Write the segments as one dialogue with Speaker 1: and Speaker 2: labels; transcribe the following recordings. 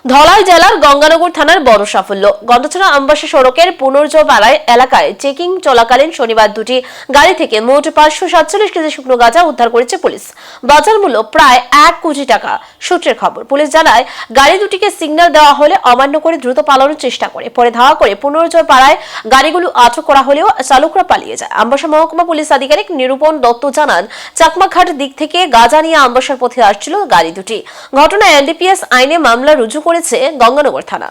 Speaker 1: ধলাই জেলার গঙ্গানগর থানার বড় সাফল্য। গন্ডাছড়া আমবাসা সড়কের পুনর্জপাড়ায় এলাকায় চেকিং চলাকালীন শনিবার দুটি গাড়ি থেকে মোট 547 কেজি শুকনো গাঁজা উদ্ধার করেছে পুলিশ। বাজার মূল্য প্রায় 1 কোটি টাকা। সূত্রের খবর, পুলিশ জানায় গাড়ি দুটিকে সিগন্যাল দেওয়া হলে অমান্য করে দ্রুত পালানোর চেষ্টা করে। পরে ধাওয়া করে পুনর্জপাড়ায় গাড়িগুলো আটক করা হলেও চালকরা পালিয়ে যায়। আমবাসা মহকুমা পুলিশ আধিকারিক নিরূপণ দত্ত জানান, চাকমাঘাট দিক থেকে গাঁজা নিয়ে আমবাসার পথে আসছিল গাড়ি দুটি। ঘটনায় এনডিপিএস আইনে মামলা রুজু করেছে গঙ্গানগর থানা।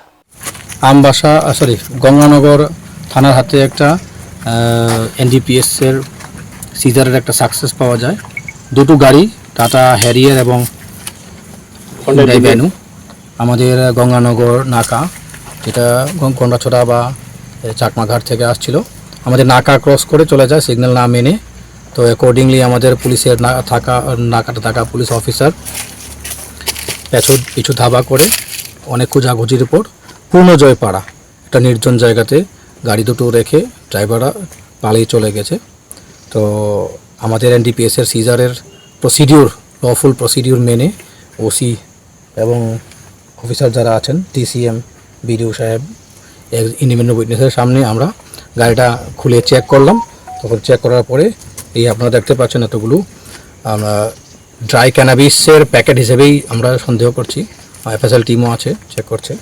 Speaker 2: গঙ্গানগর থানার হাতে একটা এনডিপিএস এর সিজারের একটা সাকসেস পাওয়া যায়। দুটো গাড়ি, টাটা হ্যারিয়ার এবং হুন্ডাই ভ্যানু, আমাদের গঙ্গানগর নাকা, যেটা গন্ডাছড়া বা চাকমাঘাট থেকে আসছিল, আমাদের নাকা ক্রস করে চলে যায় সিগন্যাল না মেনে। তো অ্যাকর্ডিংলি আমাদের পুলিশের নাকাটা থাকা পুলিশ অফিসার পিছু ধাবা করে অনেক খোঁজাখুঁজির উপর পূর্ণজয়পাড়া একটা নির্জন জায়গাতে গাড়ি দুটো রেখে ড্রাইভাররা পালিয়ে চলে গেছে। তো আমাদের এনডিপিএসের সিজারের প্রসিডিউর, লফুল প্রসিডিউর মেনে ওসি এবং অফিসার যারা আছেন, টিসিএম, বিডিও সাহেব, ইন্ডিপেন্ডেন্ট উইটনেসের সামনে আমরা গাড়িটা খুলে চেক করলাম। তখন চেক করার পরে এই আপনারা দেখতে পাচ্ছেন এতগুলো আমরা ড্রাই ক্যানাবিসের প্যাকেট হিসেবেই আমরা সন্দেহ করছি। এফএসএল টিমও আছে, চেক করছে।